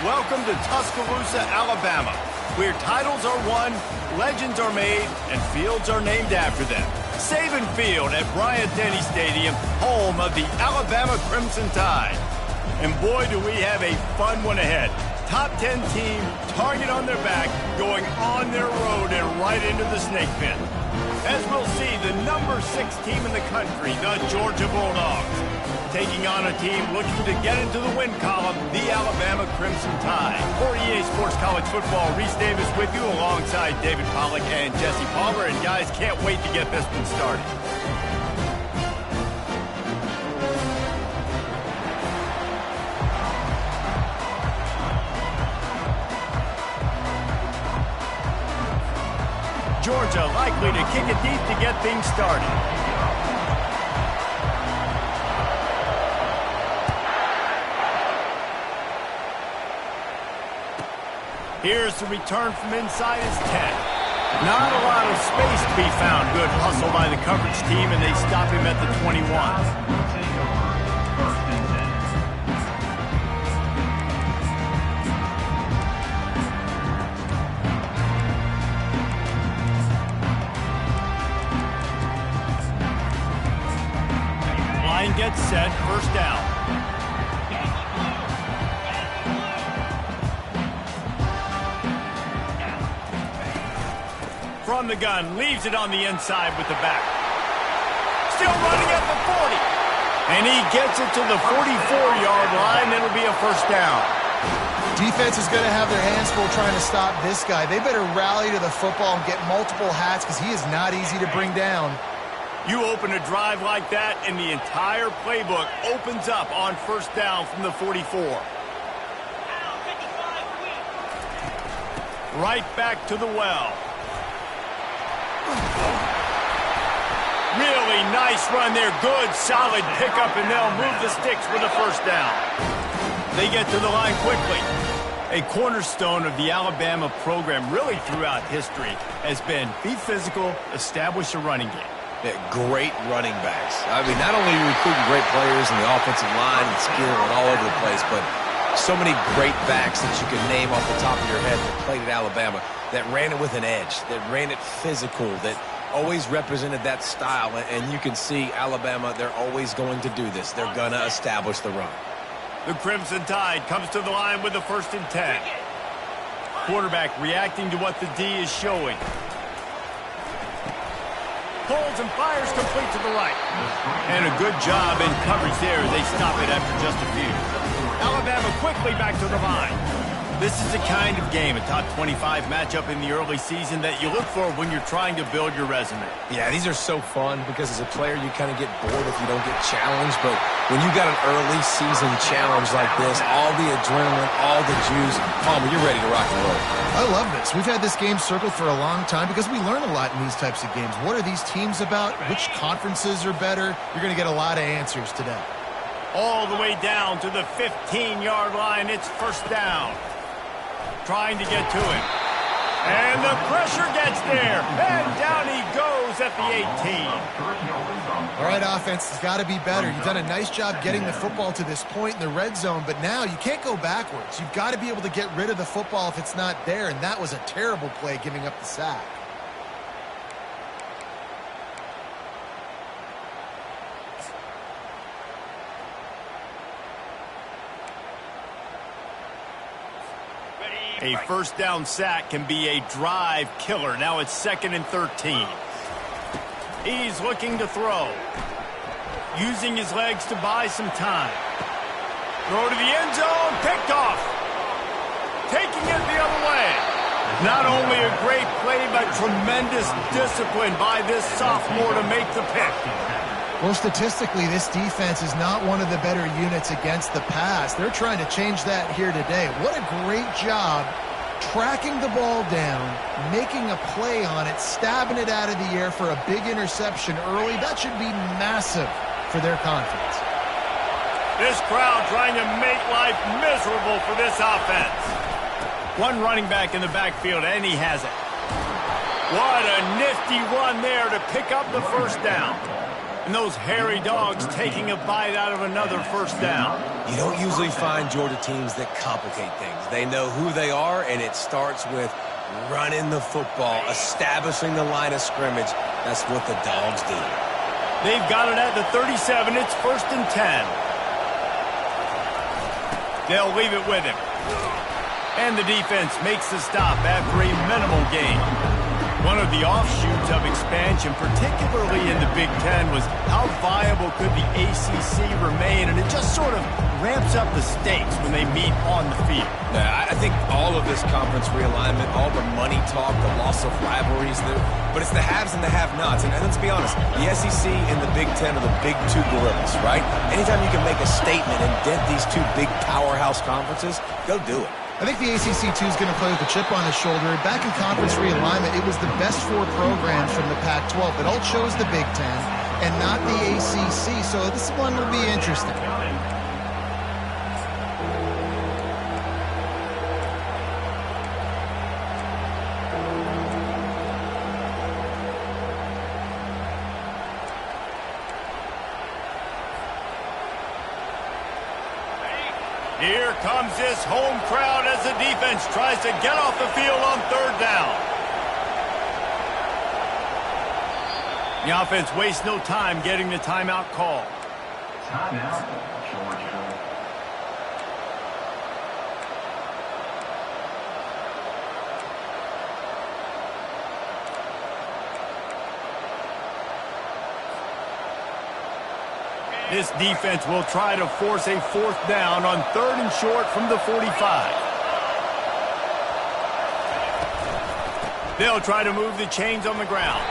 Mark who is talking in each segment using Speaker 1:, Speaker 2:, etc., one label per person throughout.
Speaker 1: Welcome to Tuscaloosa, Alabama, where titles are won, legends are made, and fields are named after them. Saban Field at Bryant-Denny Stadium, home of the Alabama Crimson Tide. And boy, do we have a fun one ahead. Top 10 team, target on their back, going on their road and right into the snake pit. As we'll see, the number 6 team in the country, the Georgia Bulldogs, taking on a team looking to get into the win column, the Alabama Crimson Tide. For EA Sports College Football, Reese Davis with you alongside David Pollack and Jesse Palmer. And guys, can't wait to get this one started. Georgia likely to kick it deep to get things started. Here's the return from inside his 10. Not a lot of space to be found. Good hustle by the coverage team, and they stop him at the 21. Gets set, first down. From the gun, leaves it on the inside with the back. Still running at the 40. And he gets it to the 44-yard line. It'll be a first down.
Speaker 2: Defense is going to have their hands full trying to stop this guy. They better rally to the football and get multiple hats because he is not easy to bring down.
Speaker 1: You open a drive like that, and the entire playbook opens up on first down from the 44. Right back to the well. Really nice run there. Good, solid pickup, and they'll move the sticks with a first down. They get to the line quickly. A cornerstone of the Alabama program really throughout history has been be physical, establish a running game.
Speaker 3: Yeah, great running backs. I mean, not only are you recruiting great players in the offensive line and skill and all over the place, but so many great backs that you can name off the top of your head that played at Alabama, that ran it with an edge, that ran it physical, that always represented that style. And you can see Alabama, they're always going to do this. They're going to establish the run.
Speaker 1: The Crimson Tide comes to the line with a 1st and 10. Quarterback reacting to what the D is showing. Pulls and fires complete to the right. And a good job in coverage there. They stop it after just a few. Alabama quickly back to the line. This is the kind of game, a top 25 matchup in the early season, that you look for when you're trying to build your resume.
Speaker 3: Yeah, these are so fun because as a player, you kind of get bored if you don't get challenged. But when you got an early season challenge like this, all the adrenaline, all the juice, Palmer, you're ready to rock and roll.
Speaker 2: I love this. We've had this game circled for a long time because we learn a lot in these types of games. What are these teams about? Which conferences are better? You're going to get a lot of answers today.
Speaker 1: All the way down to the 15-yard line. It's first down. Trying to get to him. And the pressure gets there. And down he goes at the 18.
Speaker 2: All right, offense has got to be better. You've done a nice job getting the football to this point in the red zone, but now you can't go backwards. You've got to be able to get rid of the football if it's not there, and that was a terrible play giving up the sack.
Speaker 1: A first down sack can be a drive killer. Now it's 2nd and 13. He's looking to throw. Using his legs to buy some time. Throw to the end zone. Picked off. Taking it the other way. Not only a great play, but tremendous discipline by this sophomore to make the pick.
Speaker 2: Well, statistically, this defense is not one of the better units against the pass. They're trying to change that here today. What a great job tracking the ball down, making a play on it, stabbing it out of the air for a big interception early. That should be massive for their confidence.
Speaker 1: This crowd trying to make life miserable for this offense. One running back in the backfield, and he has it. What a nifty run there to pick up the first down. And those hairy dogs taking a bite out of another first down.
Speaker 3: You don't usually find Georgia teams that complicate things. They know who they are, and it starts with running the football, establishing the line of scrimmage. That's what the Dogs do.
Speaker 1: They've got it at the 37. It's 1st and 10. They'll leave it with him. And the defense makes the stop after a minimal gain. One of the offshoots of expansion, particularly in the Big Ten, was how viable could the ACC remain, and it just sort of ramps up the stakes when they meet on the field.
Speaker 3: Yeah, I think all of this conference realignment, all the money talk, the loss of rivalries, but it's the haves and the have-nots. And let's be honest, the SEC and the Big Ten are the big two gorillas, right? Anytime you can make a statement and dent these two big powerhouse conferences, go do it.
Speaker 2: I think the ACC, too, is going to play with a chip on his shoulder. Back in conference realignment, it was the best 4 programs from the Pac-12 that all chose the Big Ten and not the ACC, so this one will be interesting.
Speaker 1: Here comes this home crowd as the defense tries to get off the field on 3rd down. The offense wastes no time getting the timeout call.
Speaker 4: Timeout, Georgia.
Speaker 1: This defense will try to force a 4th down on 3rd and short from the 45. They'll try to move the chains on the ground.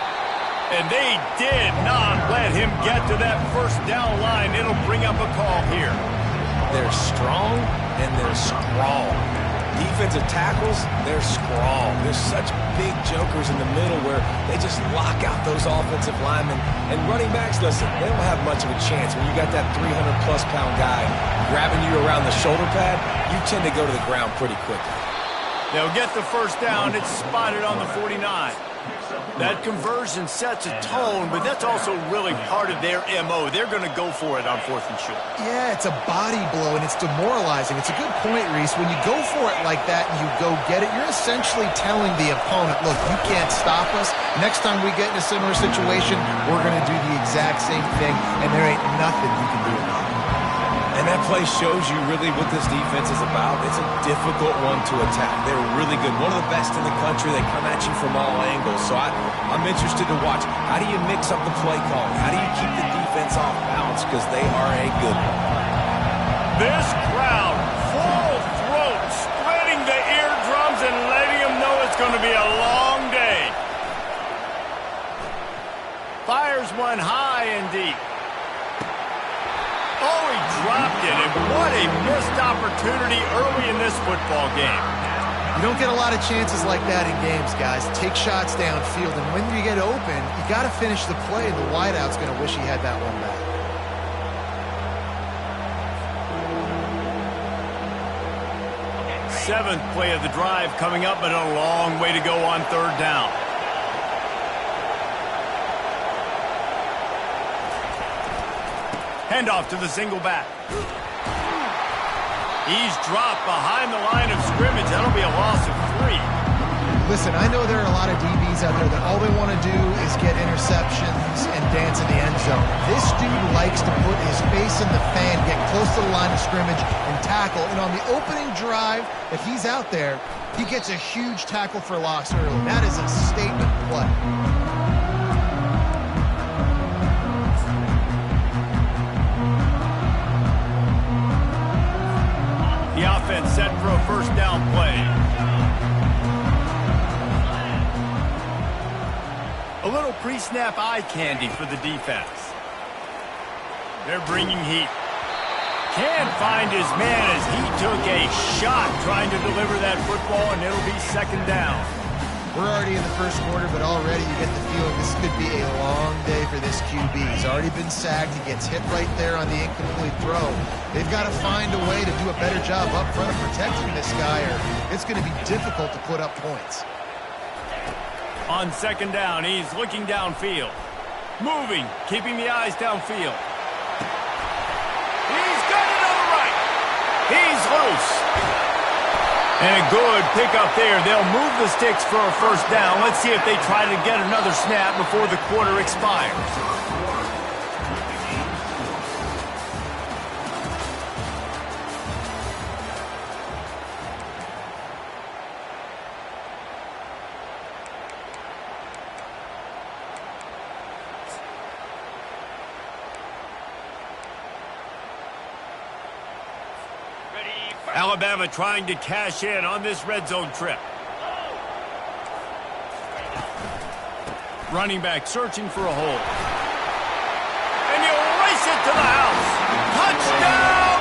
Speaker 1: And they did not let him get to that 1st down line. It'll bring up a call here.
Speaker 3: They're strong and they're strong. Defensive tackles, they're strong. There's such big jokers in the middle where they just lock out those offensive linemen. And running backs, listen, they don't have much of a chance. When you got that 300-plus pound guy grabbing you around the shoulder pad, you tend to go to the ground pretty quickly.
Speaker 1: They'll get the 1st down. It's spotted on the 49. That conversion sets a tone, but that's also really part of their MO. They're going to go for it on 4th and short.
Speaker 2: Yeah, it's a body blow, and it's demoralizing. It's a good point, Reese. When you go for it like that and you go get it, you're essentially telling the opponent, look, you can't stop us. Next time we get in a similar situation, we're going to do the exact same thing, and there ain't nothing you can do about it.
Speaker 3: And that play shows you really what this defense is about. It's a difficult one to attack. They're really good. One of the best in the country. They come at you from all angles. So I'm interested to watch. How do you mix up the play calling? How do you keep the defense off balance? Because they are a good one.
Speaker 1: This crowd, full throat, splitting the eardrums and letting them know it's going to be a long day. Fires one high and deep. Oh, he dropped it, and what a missed opportunity early in this football game.
Speaker 2: You don't get a lot of chances like that in games, guys. Take shots downfield, and when you get open, you got to finish the play. The wideout's going to wish he had that one back.
Speaker 1: Seventh play of the drive coming up, but a long way to go on 3rd down. Handoff to the single back. He's dropped behind the line of scrimmage. That'll be a loss of 3.
Speaker 2: Listen, I know there are a lot of DBs out there that all they want to do is get interceptions and dance in the end zone. This dude likes to put his face in the fan, get close to the line of scrimmage, and tackle. And on the opening drive that he's out there, he gets a huge tackle for loss early. That is a statement play.
Speaker 1: The offense set for a 1st down play. A little pre-snap eye candy for the defense. They're bringing heat. Can't find his man as he took a shot trying to deliver that football, and it'll be 2nd down.
Speaker 2: We're already in the 1st quarter, but already you get the feeling this could be a long day for this QB. He's already been sacked. He gets hit right there on the incomplete throw. They've got to find a way to do a better job up front of protecting this guy, or it's going to be difficult to put up points.
Speaker 1: On 2nd down, he's looking downfield. Moving, keeping the eyes downfield. He's got it on the right. He's loose. And a good pickup there. They'll move the sticks for a first down. Let's see if they try to get another snap before the quarter expires. Alabama trying to cash in on this red zone trip. Running back searching for a hole. And he'll race it to the house. Touchdown!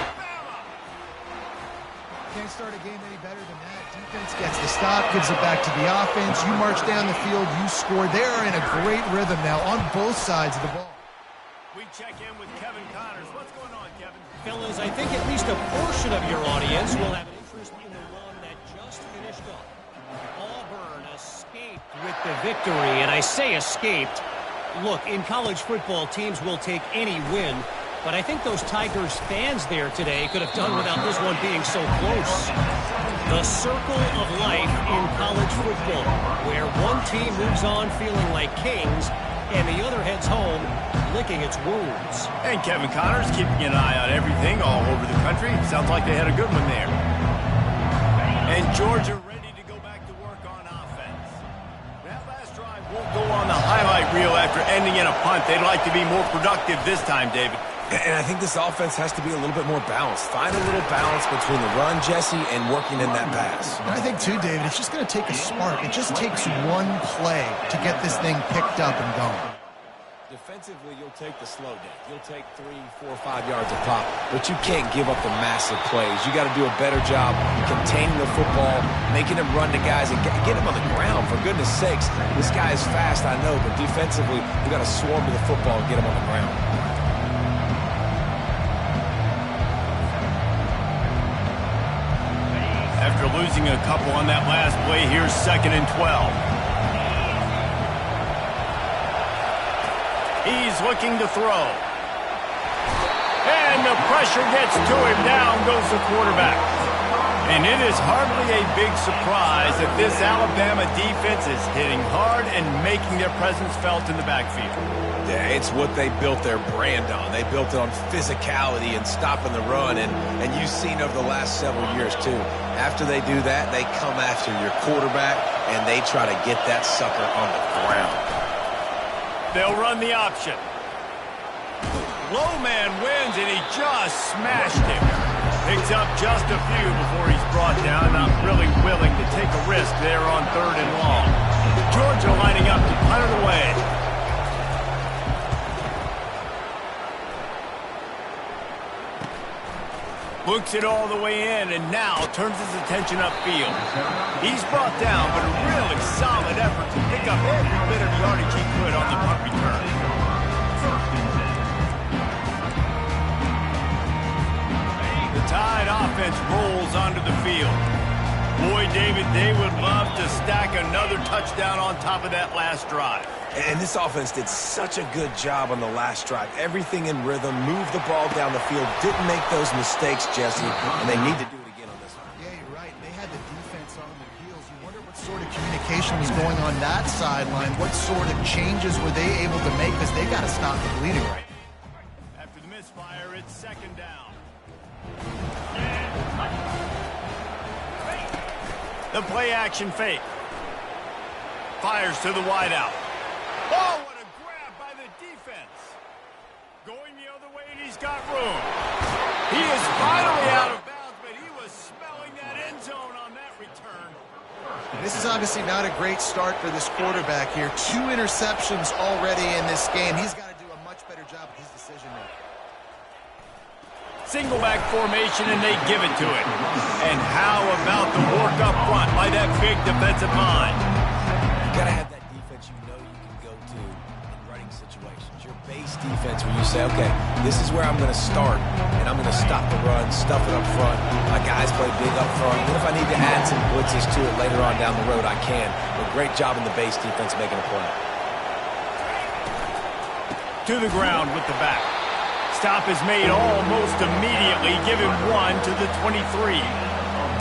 Speaker 2: Can't start a game any better than that. Defense gets the stop, gives it back to the offense. You march down the field, you score. They're in a great rhythm now on both sides of the ball.
Speaker 1: We check in with Kevin Connors. What's going on, Kevin?
Speaker 5: Fellas, I think at least a portion of your audience will have an interest in the one that just finished up. Auburn escaped with the victory, and I say escaped. Look, in college football, teams will take any win, but I think those Tigers fans there today could have done without this one being so close. The circle of life in college football, where one team moves on feeling like kings, and the other heads home licking its wounds.
Speaker 1: And Kevin Connors keeping an eye on everything all over the country. Sounds like they had a good one there. And Georgia ready to go back to work on offense. That last drive won't go on the highlight reel after ending in a punt. They'd like to be more productive this time, David.
Speaker 3: And I think this offense has to be a little bit more balanced. Find a little balance between the run, Jesse, and working in that pass.
Speaker 2: And I think, too, David, it's just going to take a spark. It just takes one play to get this thing picked up and going.
Speaker 3: Defensively, you'll take the slow day. You'll take 3, 4, 5 yards a pop, but you can't give up the massive plays. You got to do a better job containing the football, making him run to guys, and get him on the ground. For goodness sakes, this guy is fast, I know, but defensively, you got to swarm to the football and get him on the ground.
Speaker 1: After losing a couple on that last play, here's 2nd and 12. He's looking to throw. And the pressure gets to him. Down goes the quarterback. And it is hardly a big surprise that this Alabama defense is hitting hard and making their presence felt in the backfield.
Speaker 3: Yeah, it's what they built their brand on. They built it on physicality and stopping the run, and you've seen over the last several years, too. After they do that, they come after your quarterback, and they try to get that sucker on the ground.
Speaker 1: They'll run the option. Low man wins, and he just smashed him. Picks up just a few before he's brought down. Not really willing to take a risk there on 3rd and long. Georgia lining up to punt it away. Looks it all the way in, and now turns his attention upfield. He's brought down, but a really solid effort to pick up every bit of yardage he could on the punt return. The Tide offense rolls onto the field. Boy, David, they would love to stack another touchdown on top of that last drive.
Speaker 3: And this offense did such a good job on the last drive. Everything in rhythm, moved the ball down the field, didn't make those mistakes, Jesse, and they need to do it again on this one.
Speaker 2: Yeah, you're right. They had the defense on their heels. You wonder what sort of communication was going on that sideline. What sort of changes were they able to make, because they got to stop the bleeding right.
Speaker 1: After the misfire, it's 2nd down. The play action fake. Fires to the wideout. Oh, what a grab by the defense. Going the other way, and he's got room. He is finally out of bounds, but he was smelling that end zone on that return.
Speaker 2: This is obviously not a great start for this quarterback here. 2 interceptions already in this game. He's got to do a much better job with his decision-making.
Speaker 1: Single back formation, and they give it to him. And how about the work up front by that big defensive line?
Speaker 3: You got to have that defense you know you can go to in running situations. Your base defense where you say, okay, this is where I'm going to start, and I'm going to stop the run, stuff it up front. My guys play big up front. And if I need to add some blitzes to it later on down the road, I can. But great job in the base defense making a play.
Speaker 1: To the ground with the back. Stop is made almost immediately. Give him 1 to the 23.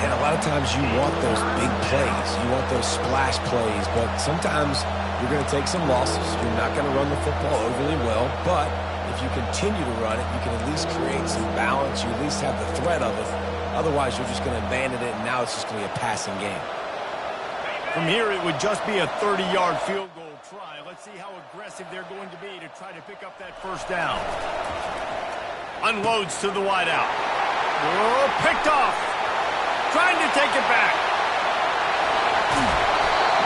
Speaker 3: And a lot of times you want those big plays. You want those splash plays. But sometimes you're going to take some losses. You're not going to run the football overly well. But if you continue to run it, you can at least create some balance. You at least have the threat of it. Otherwise, you're just going to abandon it, and now it's just going to be a passing game.
Speaker 1: From here, it would just be a 30-yard field goal try. Let's see how aggressive they're going to be to try to pick up that first down. Unloads to the wideout. Oh, picked off. Trying to take it back.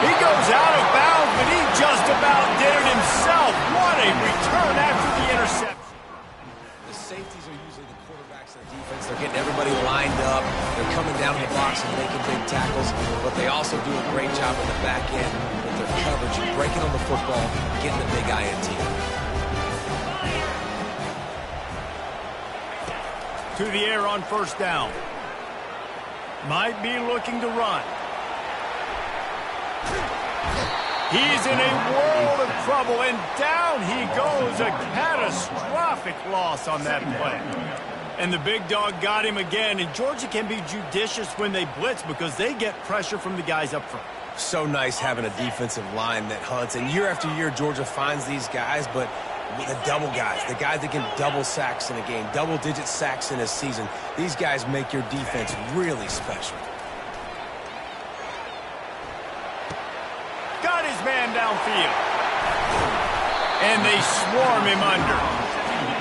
Speaker 1: He goes out of bounds, but he just about did it himself. What a return after the interception.
Speaker 3: The safeties are usually the quarterbacks of the defense. They're getting everybody lined up. They're coming down the box and making big tackles, but they also do a great job in the back end with their coverage, breaking on the football, getting the big INT.
Speaker 1: To the air on first down. Might be looking to run. He's in a world of trouble, and down he goes. A catastrophic loss on that play. And the big dog got him again, and Georgia can be judicious when they blitz because they get pressure from the guys up front.
Speaker 3: So nice having a defensive line that hunts, and year after year, Georgia finds these guys, but the double guys, the guys that can double sacks in a game, double-digit sacks in a season, these guys make your defense really special.
Speaker 1: Got his man downfield. And they swarm him under.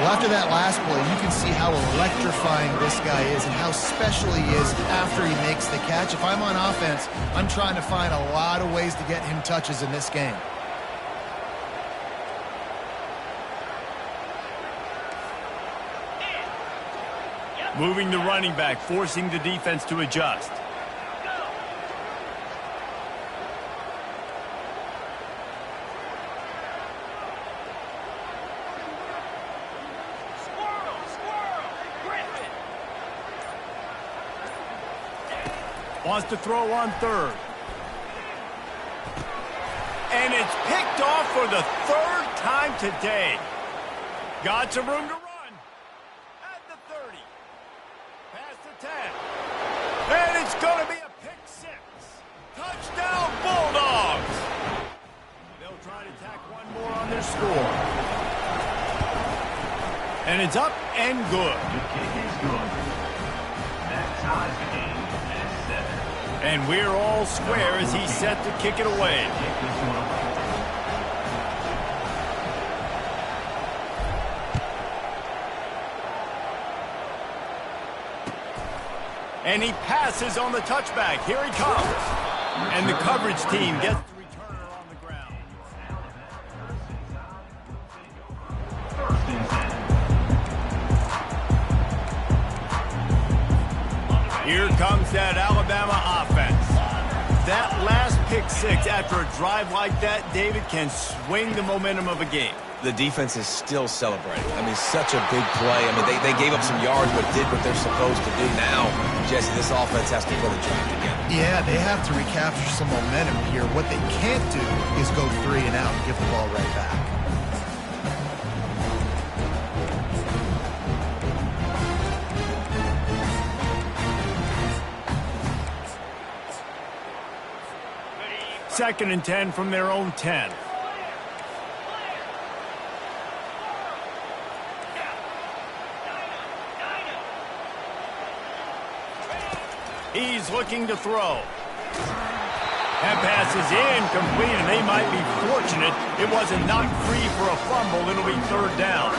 Speaker 2: Well, after that last play, you can see how electrifying this guy is and how special he is after he makes the catch. If I'm on offense, I'm trying to find a lot of ways to get him touches in this game.
Speaker 1: Moving the running back, forcing the defense to adjust. Wants to throw on third. And it's picked off for the third time today. Got some room to run. At the 30. Past the 10. And it's going to be a pick six. Touchdown, Bulldogs. They'll try to tack one more on their score. And it's up and good.
Speaker 4: The kick is good. That ties the game.
Speaker 1: And we're all square as he's set to kick it away. And he passes on the touchback. Here he comes. And the coverage team gets the returner on the ground.
Speaker 4: First and 10.
Speaker 1: Here comes that Alabama offense. That last pick six after a drive like that, David, can swing the momentum of a game.
Speaker 3: The defense is still celebrating. I mean, such a big play. I mean, they gave up some yards but did what they're supposed to do now. Jesse, this offense has to put a drive together.
Speaker 2: Yeah, they have to recapture some momentum here. What they can't do is go 3 and out and give the ball right back.
Speaker 1: Second and 10 from their own 10. He's looking to throw. That pass is incomplete, and they might be fortunate it wasn't knocked free for a fumble. It'll be third down.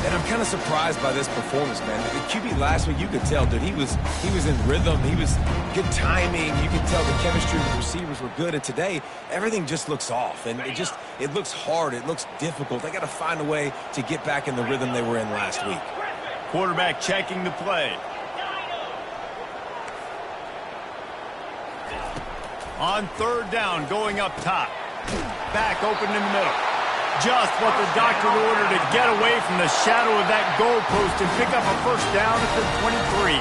Speaker 3: And I'm kind of surprised by this performance, man. The QB last week, you could tell, dude, he was in rhythm. He was good timing. You could tell the chemistry with the receivers were good. And today, everything just looks off. And it looks hard. It looks difficult. They got to find a way to get back in the rhythm they were in last week.
Speaker 1: Quarterback checking the play. On third down, going up top. Back open in the middle. Just what the doctor ordered to get away from the shadow of that goalpost and pick up a first down at the 23.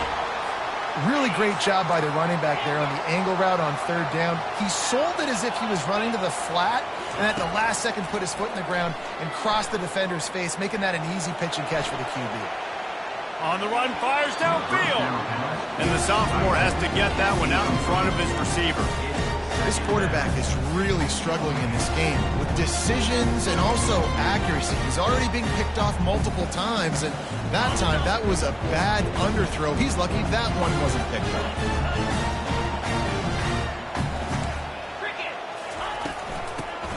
Speaker 2: Really great job by the running back there on the angle route on third down. He sold it as if he was running to the flat, and at the last second put his foot in the ground and crossed the defender's face, making that an easy pitch and catch for the QB.
Speaker 1: On the run, fires downfield. And the sophomore has to get that one out in front of his receiver.
Speaker 2: This quarterback is really struggling in this game with decisions and also accuracy. He's already being picked off multiple times, and that time that was a bad underthrow. He's lucky that one wasn't picked up.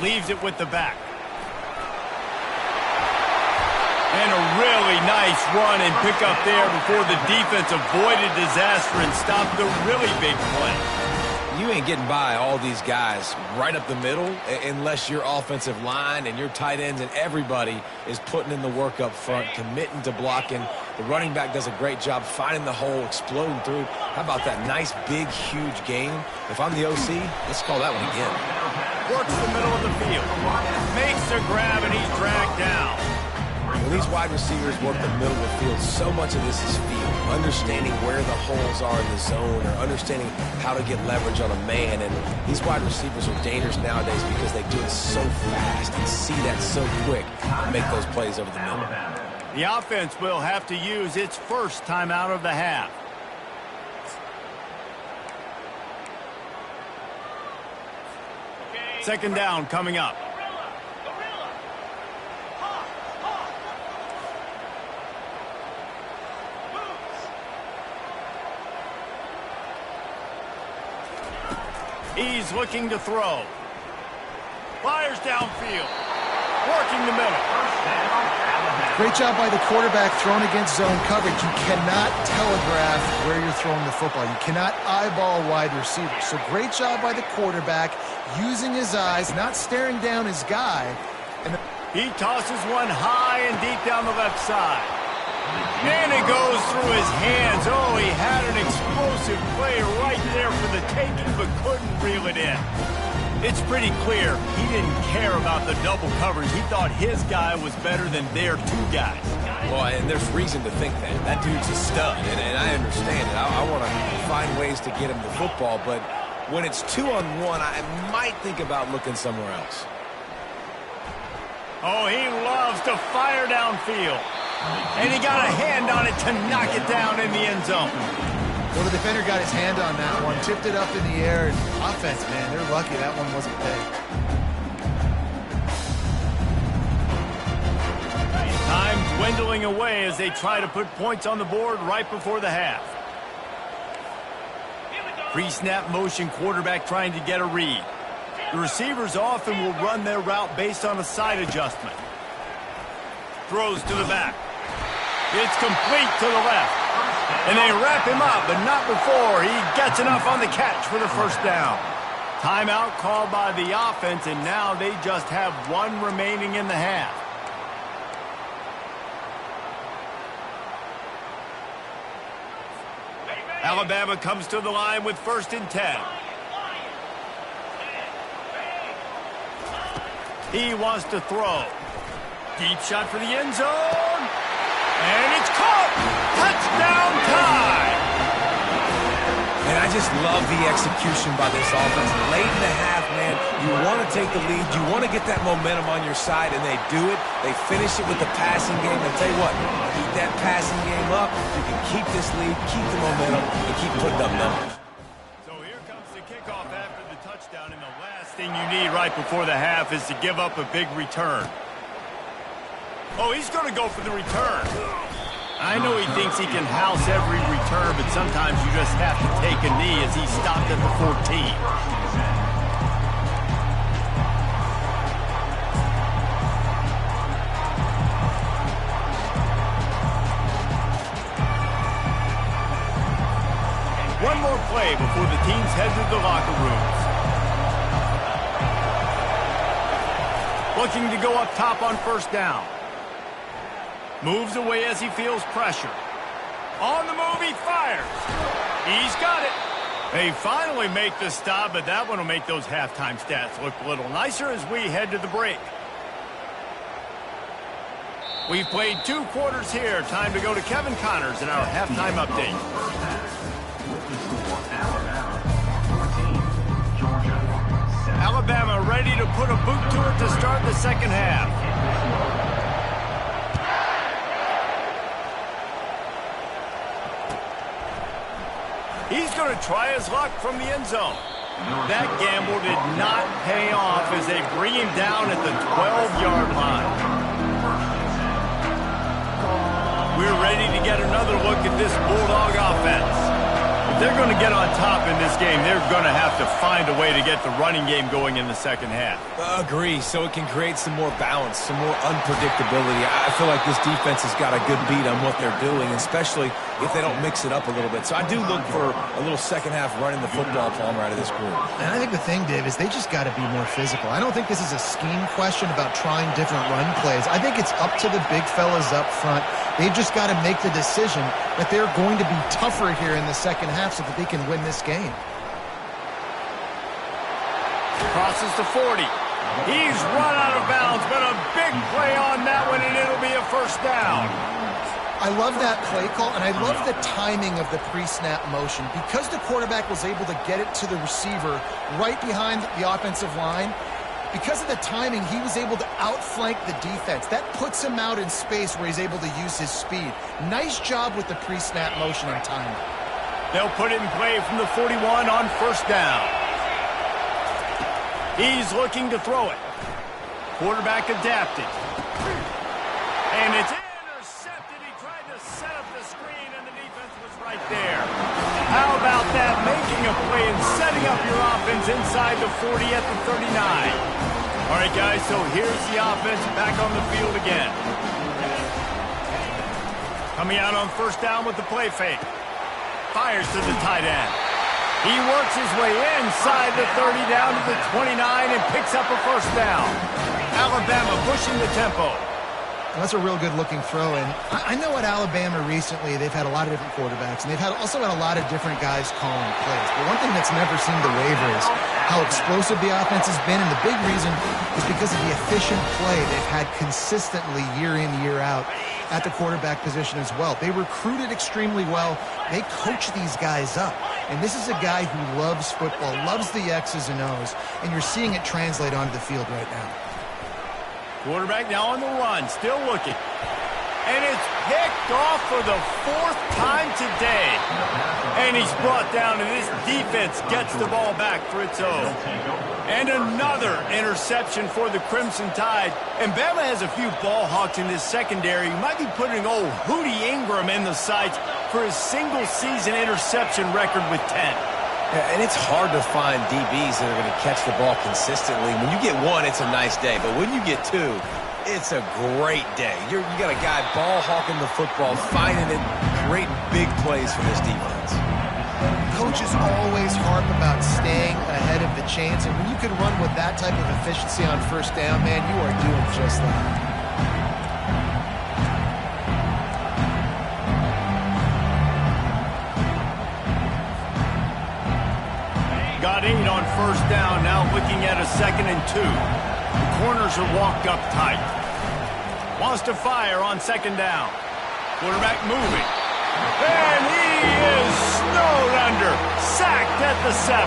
Speaker 1: Leaves it with the back. And a really nice run and pick up there before the defense avoided disaster and stopped the really big play.
Speaker 3: You ain't getting by all these guys right up the middle unless your offensive line and your tight ends and everybody is putting in the work up front, committing to blocking. The running back does a great job finding the hole, exploding through. How about that nice, big, huge game? If I'm the OC, let's call that one again.
Speaker 1: Works the middle of the field. Makes the grab, and he's dragged down.
Speaker 3: When these wide receivers work the middle of the field, so much of this is feel. Understanding where the holes are in the zone or understanding how to get leverage on a man. And these wide receivers are dangerous nowadays because they do it so fast and see that so quick and make those plays over the middle.
Speaker 1: The offense will have to use its first timeout of the half. Second down coming up. He's looking to throw. Fires downfield. Working the middle.
Speaker 2: Great job by the quarterback thrown against zone coverage. You cannot telegraph where you're throwing the football. You cannot eyeball wide receivers. So great job by the quarterback using his eyes, not staring down his guy. And
Speaker 1: he tosses one high and deep down the left side. And it goes through his hands. Oh, he had an explosive play right there for the taking, but couldn't reel it in. It's pretty clear he didn't care about the double coverage. He thought his guy was better than their two guys.
Speaker 3: Well, and there's reason to think that. That dude's a stud, and I understand it. I want to find ways to get him the football, but when it's 2-on-1, I might think about looking somewhere else.
Speaker 1: Oh, he loves to fire downfield. And he got a hand on it to knock it down in the end zone.
Speaker 2: Well, the defender got his hand on that one, tipped it up in the air. And offense, man, they're lucky that one wasn't picked.
Speaker 1: Time dwindling away as they try to put points on the board right before the half. Pre-snap motion quarterback trying to get a read. The receivers often will run their route based on a side adjustment. Throws to the back. It's complete to the left. And they wrap him up, but not before he gets enough on the catch for the first down. Timeout called by the offense, and now they just have one remaining in the half. Alabama comes to the line with 1st and 10. He wants to throw. Deep shot for the end zone. And it's caught. Touchdown tie.
Speaker 3: And I just love the execution by this offense. Late in the half, man, you want to take the lead. You want to get that momentum on your side, and they do it. They finish it with the passing game. And tell you what, keep that passing game up. You can keep this lead, keep the momentum, and keep putting up numbers.
Speaker 1: So here comes the kickoff after the touchdown, and the last thing you need right before the half is to give up a big return. Oh, he's going to go for the return. I know he thinks he can house every return, but sometimes you just have to take a knee as he stopped at the 14. One more play before the teams head to the locker rooms. Looking to go up top on 1st down. Moves away as he feels pressure. On the move, he fires. He's got it. They finally make the stop, but that one will make those halftime stats look a little nicer as we head to the break. We've played 2 quarters here. Time to go to Kevin Connors in our halftime update. Alabama ready to put a boot to it to start the second half. He's going to try his luck from the end zone. That gamble did not pay off as they bring him down at the 12-yard line. We're ready to get another look at this Bulldog offense. If they're going to get on top in this game, they're going to have to find a way to get the running game going in the second half.
Speaker 3: Agree, so it can create some more balance, some more unpredictability. I feel like this defense has got a good beat on what they're doing, especially if they don't mix it up a little bit. So I do look for a little second half running the football Palmer out of this group.
Speaker 2: And I think the thing, Dave, is they just got to be more physical. I don't think this is a scheme question about trying different run plays. I think it's up to the big fellas up front. They've just got to make the decision that they're going to be tougher here in the second half so that they can win this game.
Speaker 1: Crosses to 40. He's run out of bounds, but a big play on that one, and it'll be a first down.
Speaker 2: I love that play call, and I love the timing of the pre-snap motion. Because the quarterback was able to get it to the receiver right behind the offensive line, because of the timing, he was able to outflank the defense. That puts him out in space where he's able to use his speed. Nice job with the pre-snap motion and timing.
Speaker 1: They'll put it in play from the 41 on first down. He's looking to throw it. Quarterback adapted. And it's intercepted. He tried to set up the screen, and the defense was right there. How about that? Making a play and setting up your offense inside the 40 at the 39. All right, guys, so here's the offense back on the field again. Coming out on first down with the play fake. Fires to the tight end. He works his way inside the 30 down to the 29 and picks up a first down. Alabama pushing the tempo.
Speaker 2: Well, that's a real good-looking throw, and I know at Alabama recently they've had a lot of different quarterbacks, and they've also had a lot of different guys calling plays. But one thing that's never seemed to waver is how explosive the offense has been, and the big reason is because of the efficient play they've had consistently year in, year out at the quarterback position as well. They recruited extremely well. They coach these guys up, and this is a guy who loves football, loves the X's and O's, and you're seeing it translate onto the field right now.
Speaker 1: Quarterback now on the run, still looking. And it's picked off for the 4th time today. And he's brought down, and this defense gets the ball back for its own. And another interception for the Crimson Tide. And Bama has a few ball hawks in this secondary. You might be putting old Hootie Ingram in the sights for his single-season interception record with 10.
Speaker 3: Yeah, and it's hard to find DBs that are going to catch the ball consistently. When you get one, it's a nice day. But when you get two, it's a great day. You got a guy ball hawking the football, finding it, creating big plays for this defense.
Speaker 2: Coaches always harp about staying ahead of the chains, and when you can run with that type of efficiency on first down, man, you are doing just that.
Speaker 1: Got 8 on first down, now looking at a 2nd and 2. The corners are walked up tight. Wants to fire on 2nd down. Quarterback moving. And he is snowed under. Sacked at the 7.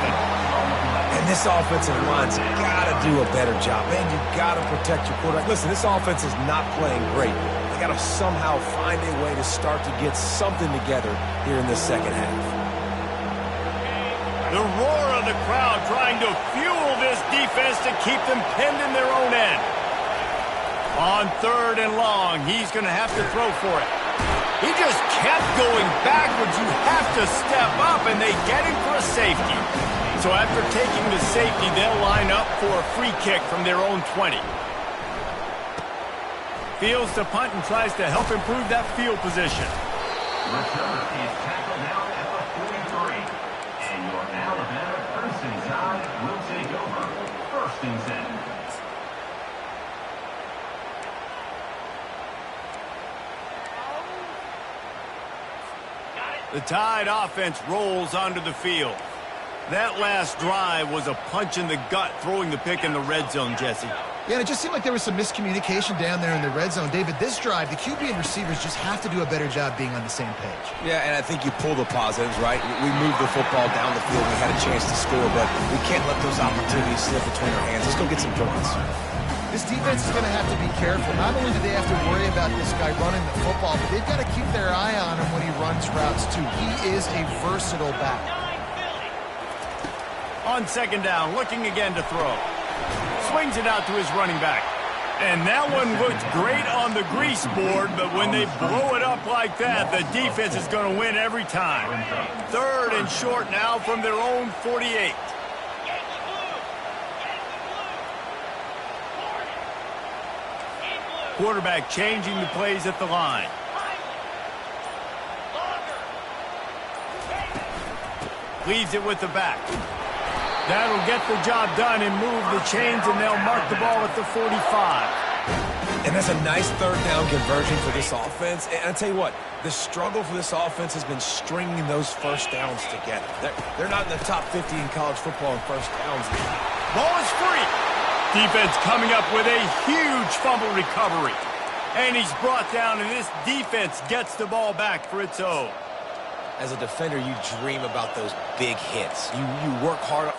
Speaker 3: And this offensive line's got to do a better job. Man, you got to protect your quarterback. Listen, this offense is not playing great. They got to somehow find a way to start to get something together here in this second half.
Speaker 1: The roar of the crowd trying to fuel this defense to keep them pinned in their own end. On 3rd and long, he's going to have to throw for it. He just kept going backwards. You have to step up, and they get him for a safety. So after taking the safety, they'll line up for a free kick from their own 20. Fields to punt and tries to help improve that field position.
Speaker 4: Return is tackled down at the 43. And your Alabama Crimson Tide will take over. 1st and 10.
Speaker 1: The Tide offense rolls onto the field. That last drive was a punch in the gut, throwing the pick in the red zone, Jesse.
Speaker 2: Yeah, and it just seemed like there was some miscommunication down there in the red zone. David, this drive, the QB and receivers just have to do a better job being on the same page.
Speaker 3: Yeah, and I think you pull the positives, right? We moved the football down the field. We had a chance to score, but we can't let those opportunities slip between our hands. Let's go get some points.
Speaker 2: This defense is going to have to be careful. Not only do they have to worry about this guy running the football, but they've got to keep their eye on him when he runs routes, too. He is a versatile back.
Speaker 1: On second down, looking again to throw. Swings it out to his running back. And that one looked great on the grease board, but when they blow it up like that, the defense is going to win every time. Third and short now from their own 48. Quarterback changing the plays at the line. Leaves it with the back. That'll get the job done and move the chains, and they'll mark the ball at the 45.
Speaker 3: And that's a nice third down conversion for this offense. And I tell you what, the struggle for this offense has been stringing those first downs together. They're not in the top 50 in college football in first downs.
Speaker 1: Ball is free. Defense coming up with a huge fumble recovery. And he's brought down, and this defense gets the ball back for its own.
Speaker 3: As a defender, you dream about those big hits. You work hard.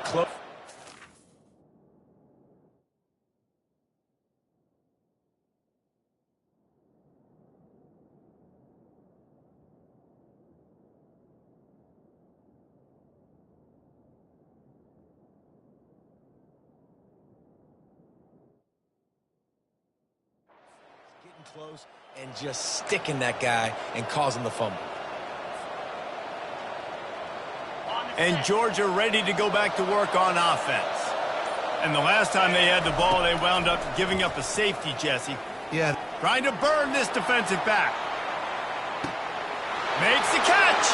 Speaker 3: Close. Getting close and just sticking that guy and causing the fumble.
Speaker 1: And Georgia ready to go back to work on offense. And the last time they had the ball, they wound up giving up a safety, Jesse.
Speaker 2: Yeah.
Speaker 1: Trying to burn this defensive back. Makes the catch.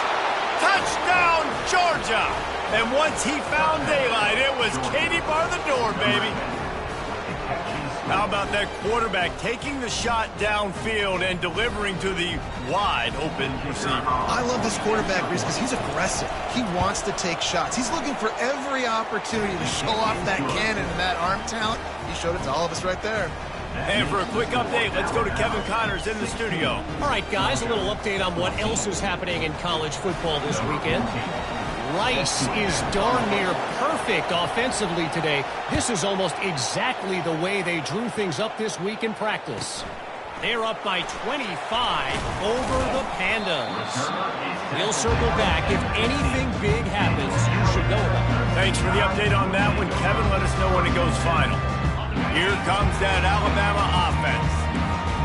Speaker 1: Touchdown, Georgia. And once he found daylight, it was Katie bar the door, baby. How about that quarterback taking the shot downfield and delivering to the wide-open receiver?
Speaker 2: I love this quarterback, Reese, because he's aggressive. He wants to take shots. He's looking for every opportunity to show off that cannon and that arm talent. He showed it to all of us right there.
Speaker 1: And for a quick update, let's go to Kevin Connors in the studio.
Speaker 5: All right, guys, a little update on what else is happening in college football this weekend. Rice is darn near perfect offensively today. This is almost exactly the way they drew things up this week in practice. They're up by 25 over the Pandas. We'll circle back. If anything big happens, you should know about it.
Speaker 1: Thanks for the update on that one, Kevin. Let us know when it goes final. Here comes that Alabama offense.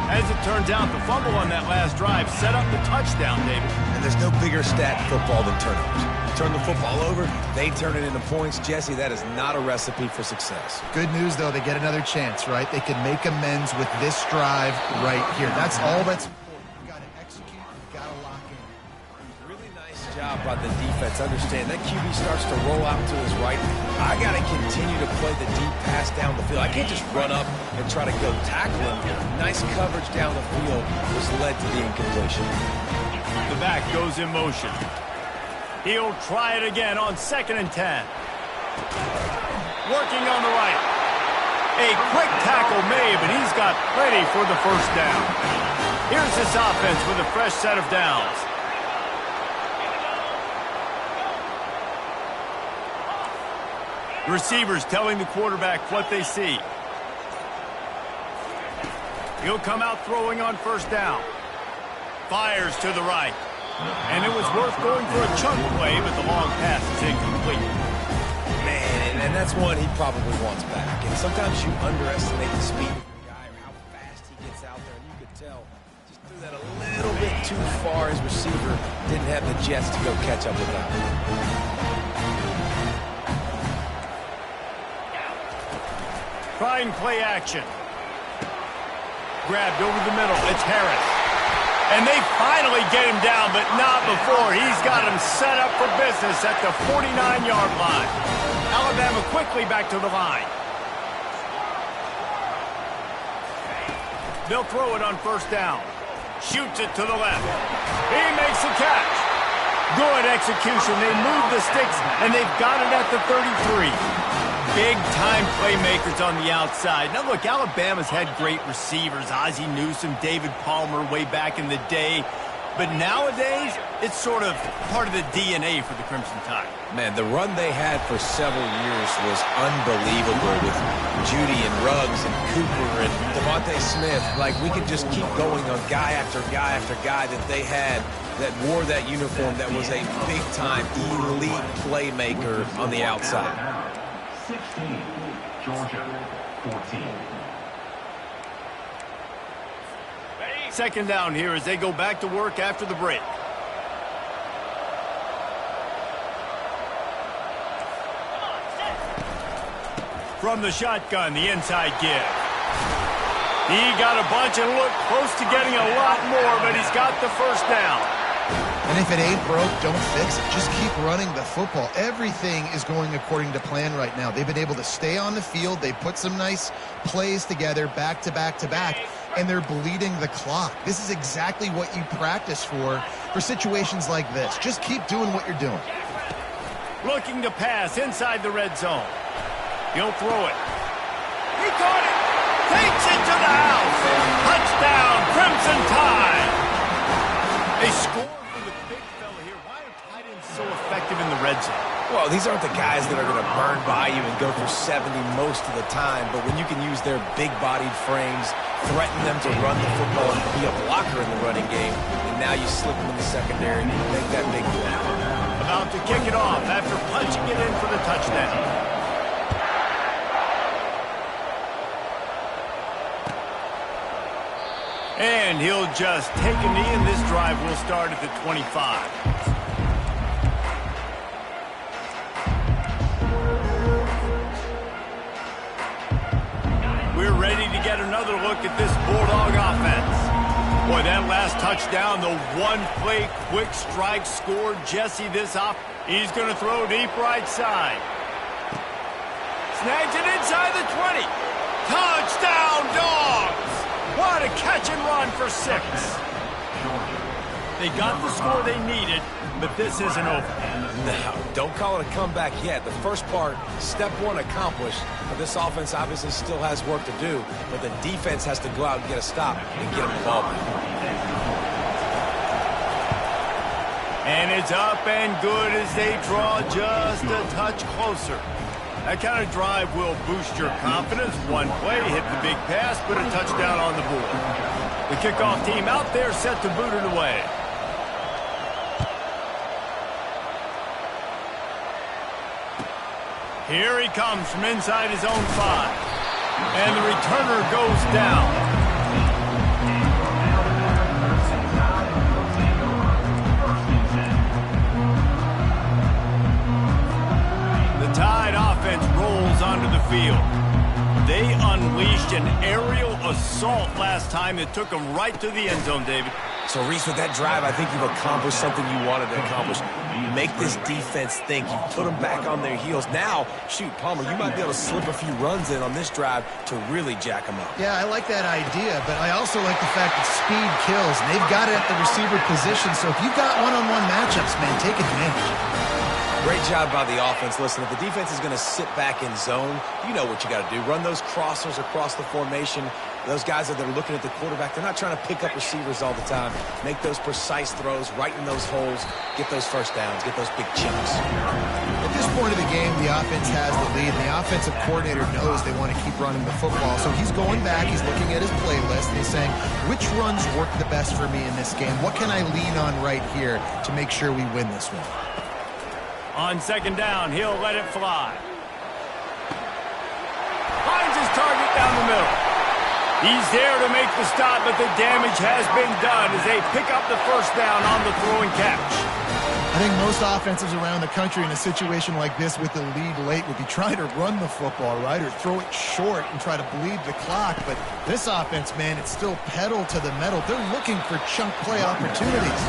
Speaker 1: As it turns out, the fumble on that last drive set up the touchdown, David.
Speaker 3: And there's no bigger stat in football than turnovers. Turn the football over, they turn it into points. Jesse, that is not a recipe for success.
Speaker 2: Good news, though, they get another chance, right? They can make amends with this drive right here. That's all that's important. You got to execute, you got to lock in.
Speaker 3: Really nice job by the defense. Understand, that QB starts to roll out to his right. I got to continue to play the deep pass down the field. I can't just run up and try to go tackle him. Nice coverage down the field was led to the incompletion.
Speaker 1: The back goes in motion. He'll try it again on 2nd and 10. Working on the right. A quick tackle made, but he's got plenty for the first down. Here's this offense with a fresh set of downs. Receivers telling the quarterback what they see. He'll come out throwing on 1st down. Fires to the right. And it was worth going for a chunk play, but the long pass is incomplete.
Speaker 3: Man, and And that's one he probably wants back. And sometimes you underestimate the speed of your guy or how fast he gets out there. And you could tell just threw that a little bit too far. His receiver didn't have the jets to go catch up with that.
Speaker 1: Trying play action. Grabbed over the middle. It's Harris. And they finally get him down, but not before. He's got him set up for business at the 49-yard line. Alabama quickly back to the line. They'll throw it on first down. Shoots it to the left. He makes the catch. Good execution. They move the sticks, and they've got it at the 33. Big-time playmakers on the outside. Now, look, Alabama's had great receivers. Ozzie Newsome, David Palmer way back in the day. But nowadays, it's sort of part of the DNA for the Crimson Tide.
Speaker 3: Man, the run they had for several years was unbelievable with Judy and Ruggs and Cooper and Devontae Smith. Like, we could just keep going on guy after guy after guy that they had that wore that uniform that was a big-time elite playmaker on the outside.
Speaker 4: 16, Georgia, 14.
Speaker 1: Second down here as they go back to work after the break. From the shotgun, the inside give. He got a bunch and looked close to getting a lot more, but he's got the first down.
Speaker 2: And if it ain't broke, don't fix it. Just keep running the football. Everything is going according to plan right now. They've been able to stay on the field. They put some nice plays together back to back to back, and they're bleeding the clock. This is exactly what you practice for situations like this. Just keep doing what you're doing.
Speaker 1: Looking to pass inside the red zone. He'll throw it. He caught it. Takes it to the house. Touchdown, Crimson Tide. They score for the big fella here. Why are tight ends so effective in the red zone?
Speaker 3: Well, these aren't the guys that are going to burn by you and go for 70 most of the time, but when you can use their big-bodied frames, threaten them to run the football and be a blocker in the running game, and now you slip them in the secondary and make that big play.
Speaker 1: About to kick it off after punching it in for the touchdown. And he'll just take a knee, and this drive will start at the 25. We're ready to get another look at this Bulldog offense. Boy, that last touchdown, the one-play quick strike scored Jesse this off. He's going to throw deep right side. Snags it inside the 20. Touchdown, Dogs! What a catch and run for 6. They got the score they needed, but this isn't over.
Speaker 3: No, don't call it a comeback yet. The first part, step one accomplished. But this offense obviously still has work to do, but the defense has to go out and get a stop and get them the ball back.
Speaker 1: And it's up and good as they draw just a touch closer. That kind of drive will boost your confidence. One play, hit the big pass, put a touchdown on the board. The kickoff team out there set to boot it away. Here he comes from inside his own 5. And the returner goes down. Tide offense rolls onto the field. They unleashed an aerial assault last time that took them right to the end zone, David.
Speaker 3: So, Reese, with that drive, I think you've accomplished something you wanted to accomplish. You make this defense think. You put them back on their heels. Now, shoot, Palmer, you might be able to slip a few runs in on this drive to really jack them up.
Speaker 2: Yeah, I like that idea, but I also like the fact that speed kills. And they've got it at the receiver position, so if you've got one-on-one matchups, man, take advantage.
Speaker 3: Great job by the offense. Listen, if the defense is going to sit back in zone, you know what you got to do. Run those crossers across the formation. Those guys that are looking at the quarterback, they're not trying to pick up receivers all the time. Make those precise throws, right in those holes, get those first downs, get those big chunks.
Speaker 2: At this point of the game, the offense has the lead, and the offensive coordinator knows they want to keep running the football. So he's going back, he's looking at his playlist, and he's saying, which runs work the best for me in this game? What can I lean on right here to make sure we win this one?
Speaker 1: On second down, he'll let it fly. the middle. He's there to make the stop, but the damage has been done as they pick up the first down on the throwing catch.
Speaker 2: I think most offenses around the country in a situation like this with the lead late would be trying to run the football, right, or throw it short and try to bleed the clock. But this offense, man, it's still pedal to the metal. They're looking for chunk play opportunities.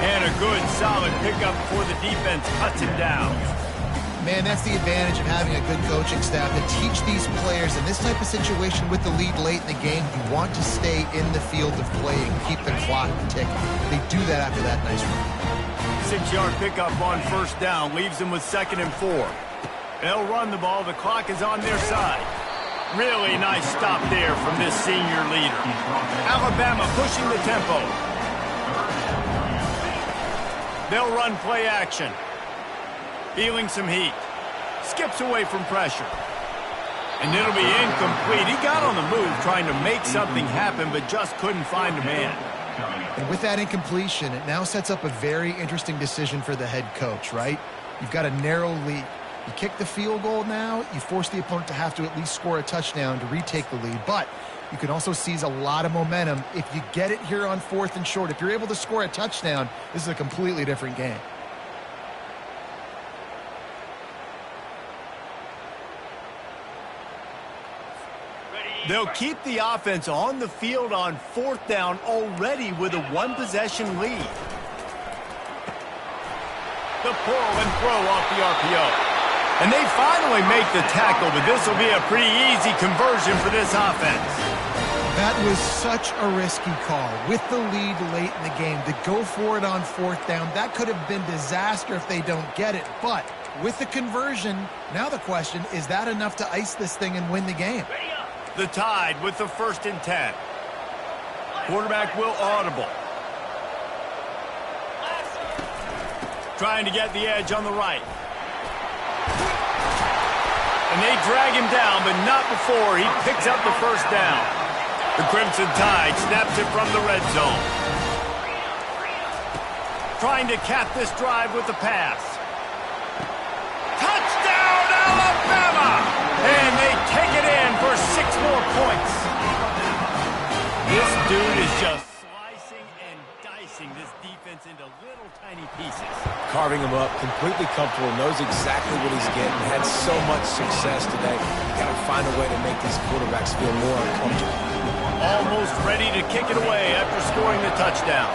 Speaker 1: And a good, solid pickup before the defense cuts it down.
Speaker 2: Man, that's the advantage of having a good coaching staff to teach these players in this type of situation with the lead late in the game. You want to stay in the field of play and keep the clock ticking. They do that after that nice run.
Speaker 1: 6-yard pickup on first down leaves them with 2nd and 4. They'll run the ball. The clock is on their side. Really nice stop there from this senior leader. Alabama pushing the tempo. They'll run play action. Feeling some heat. Skips away from pressure. And it'll be incomplete. He got on the move trying to make something happen, but just couldn't find a man.
Speaker 2: And with that incompletion, it now sets up a very interesting decision for the head coach, right? You've got a narrow lead. You kick the field goal now, you force the opponent to have to at least score a touchdown to retake the lead. But you can also seize a lot of momentum if you get it here on 4th and short. If you're able to score a touchdown, this is a completely different game.
Speaker 1: They'll keep the offense on the field on 4th down already with a 1-possession lead. The pull and throw off the RPO. And they finally make the tackle, but this will be a pretty easy conversion for this offense.
Speaker 2: That was such a risky call. With the lead late in the game, to go for it on 4th down, that could have been disaster if they don't get it. But with the conversion, now the question, is that enough to ice this thing and win the game?
Speaker 1: The Tide with the 1st and 10. Quarterback will audible. Trying to get the edge on the right. And they drag him down, but not before he picks up the first down. The Crimson Tide snaps it from the red zone. Trying to cap this drive with the pass. Touchdown, Alabama! And they take it in for 6 more points. This dude is just slicing and dicing this defense into little tiny pieces.
Speaker 3: Carving him up, completely comfortable, knows exactly what he's getting, had so much success today. You got to find a way to make these quarterbacks feel more uncomfortable.
Speaker 1: Almost ready to kick it away after scoring the touchdown.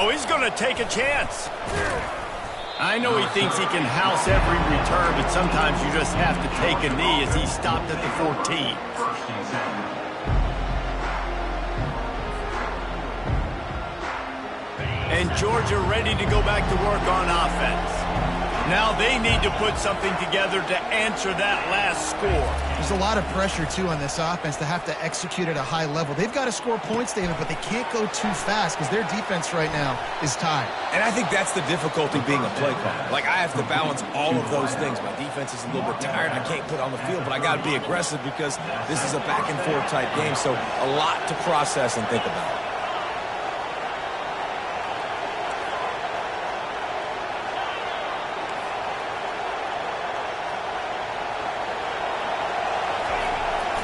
Speaker 1: Oh, he's going to take a chance. I know he thinks he can house every return, but sometimes you just have to take a knee as he stopped at the 14. And Georgia ready to go back to work on offense. Now they need to put something together to answer that last score.
Speaker 2: There's a lot of pressure, too, on this offense to have to execute at a high level. They've got to score points, David, but they can't go too fast because their defense right now is tied.
Speaker 3: And I think that's the difficulty being a play caller. Like, I have to balance all of those things. My defense is a little bit tired. I can't put on the field, but I got to be aggressive because this is a back-and-forth type game, so a lot to process and think about.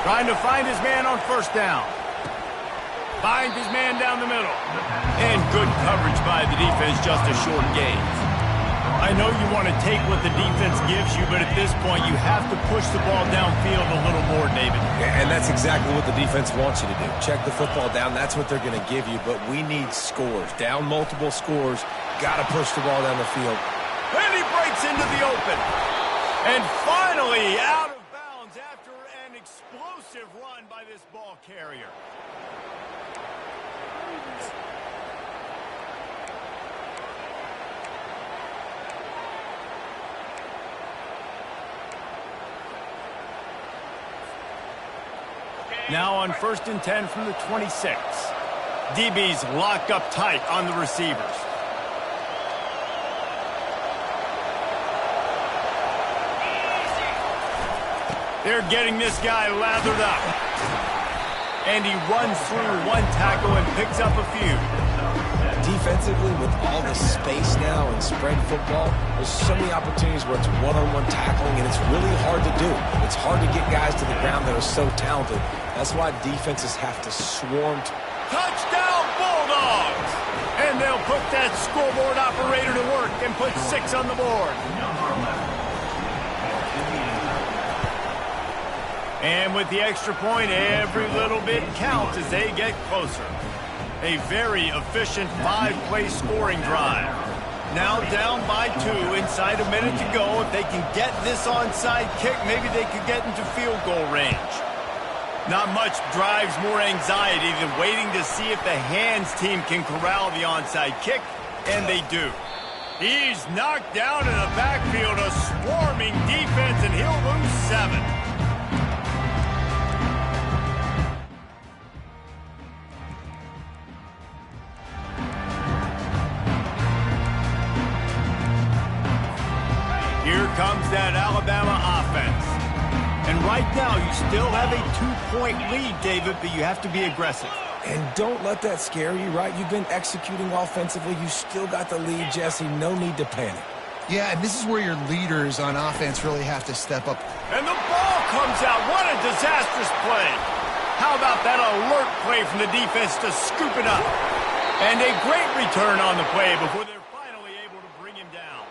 Speaker 1: Trying to find his man on first down. Finds his man down the middle. And good coverage by the defense, just a short gain. I know you want to take what the defense gives you, but at this point you have to push the ball downfield a little more, David.
Speaker 3: And that's exactly what the defense wants you to do. Check the football down. That's what they're going to give you, but we need scores. Down multiple scores. Got to push the ball down the field.
Speaker 1: And he breaks into the open. And finally out of bounds after an explosive run by this ball carrier. Now on 1st and 10 from the 26. DB's locked up tight on the receivers. They're getting this guy lathered up. And he runs through one tackle and picks up a few.
Speaker 3: Defensively, with all the space now and spread football, there's so many opportunities where it's one-on-one tackling, and it's really hard to do. It's hard to get guys to the ground that are so talented. That's why defenses have to swarm.
Speaker 1: Touchdown, Bulldogs! And they'll put that scoreboard operator to work and put 6 on the board. And with the extra point, every little bit counts as they get closer. A very efficient 5-play scoring drive. Now down by 2, inside a minute to go. If they can get this onside kick, maybe they could get into field goal range. Not much drives more anxiety than waiting to see if the hands team can corral the onside kick, and they do. He's knocked down in the backfield, a swarming defense, and he'll lose 7. Here comes that Alabama offense. And right now, you still have a 2-point lead, David, but you have to be aggressive.
Speaker 3: And don't let that scare you, right? You've been executing offensively. You still got the lead, Jesse. No need to panic.
Speaker 2: Yeah, and this is where your leaders on offense really have to step up.
Speaker 1: And the ball comes out. What a disastrous play. How about that alert play from the defense to scoop it up? And a great return on the play before they're finally able to bring him down.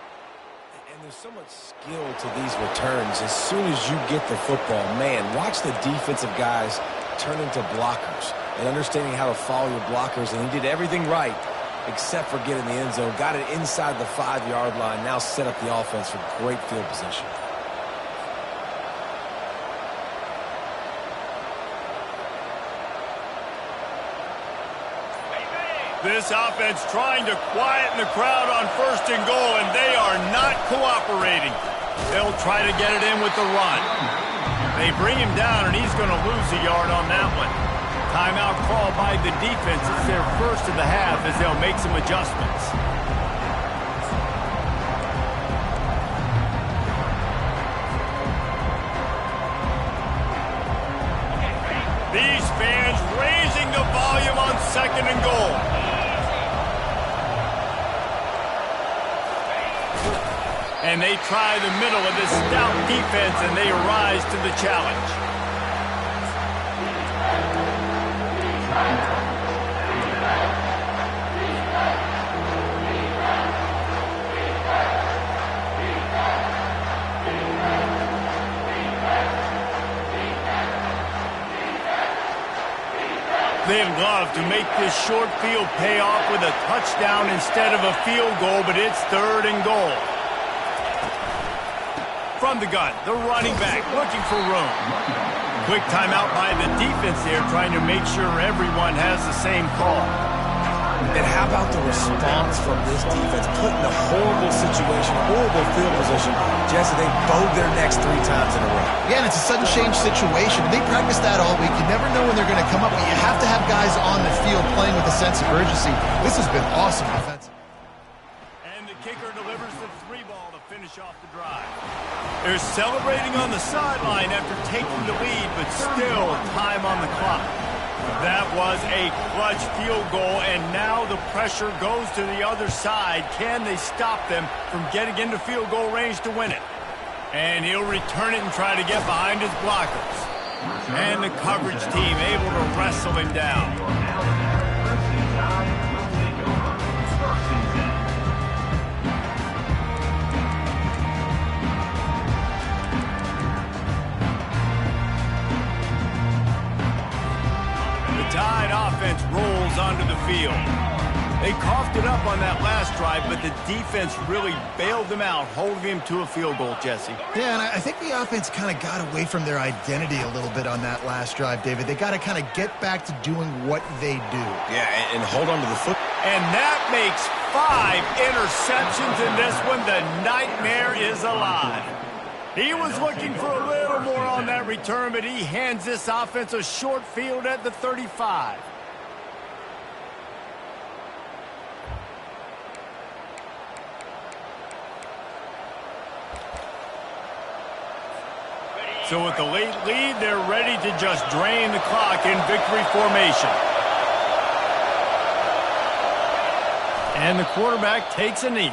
Speaker 3: And there's so much skill to these returns. As soon as you get the football, man, watch the defensive guys turn into blockers and understanding how to follow your blockers. And he did everything right except for getting the end zone. Got it inside the 5-yard line. Now set up the offense for great field position.
Speaker 1: This offense trying to quieten the crowd on 1st and goal, and they are not cooperating. They'll try to get it in with the run. They bring him down, and he's going to lose a yard on that one. Timeout call by the defense. It's their first of the half as they'll make some adjustments. These fans raising the volume on 2nd and goal. And they try the middle of this stout defense, and they rise to the challenge. They'd love to make this short field pay off with a touchdown instead of a field goal, but it's 3rd and goal. From the gun, the running back looking for room. Quick timeout by the defense there, trying to make sure everyone has the same call.
Speaker 3: And how about the response from this defense? Put in a horrible situation, horrible field position. Jesse, they bowed their necks 3 times in a row.
Speaker 2: Yeah, and it's a sudden change situation. They practice that all week. You never know when they're going to come up, but you have to have guys on the field playing with a sense of urgency. This has been awesome defense.
Speaker 1: And the kicker delivers the 3-ball to finish off the drive. They're celebrating on the sideline after taking the lead, but still time on the clock. That was a clutch field goal, and now the pressure goes to the other side. Can they stop them from getting into field goal range to win it? And he'll return it and try to get behind his blockers. And the coverage team able to wrestle him down. Tide offense rolls onto the field. They coughed it up on that last drive, but the defense really bailed them out, holding him to a field goal, Jesse.
Speaker 2: Yeah, and I think the offense kind of got away from their identity a little bit on that last drive, David. They got to kind of get back to doing what they do.
Speaker 3: Yeah, and hold on to the foot.
Speaker 1: And that makes 5 interceptions in this one. The nightmare is alive. He was looking for a little more on that return, but he hands this offense a short field at the 35. So with the late lead, they're ready to just drain the clock in victory formation. And the quarterback takes a knee.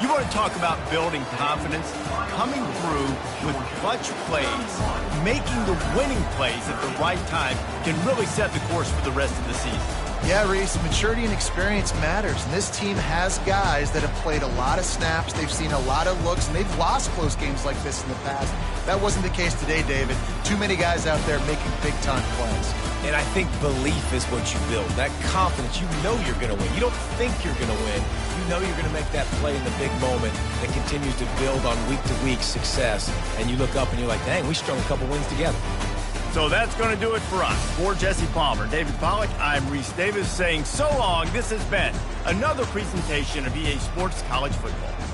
Speaker 1: You want to talk about building confidence? Coming through with clutch plays, making the winning plays at the right time can really set the course for the rest of the season.
Speaker 2: Yeah, Reese, maturity and experience matters, and this team has guys that have played a lot of snaps, they've seen a lot of looks, and they've lost close games like this in the past. That wasn't the case today, David. Too many guys out there making big-time plays.
Speaker 3: And I think belief is what you build. That confidence, you know you're going to win. You don't think you're going to win. You know you're going to make that play in the big moment that continues to build on week-to-week success. And you look up and you're like, dang, we strung a couple wins together.
Speaker 1: So that's going to do it for us. For Jesse Palmer, David Pollack, I'm Reese Davis saying so long. This has been another presentation of EA Sports College Football.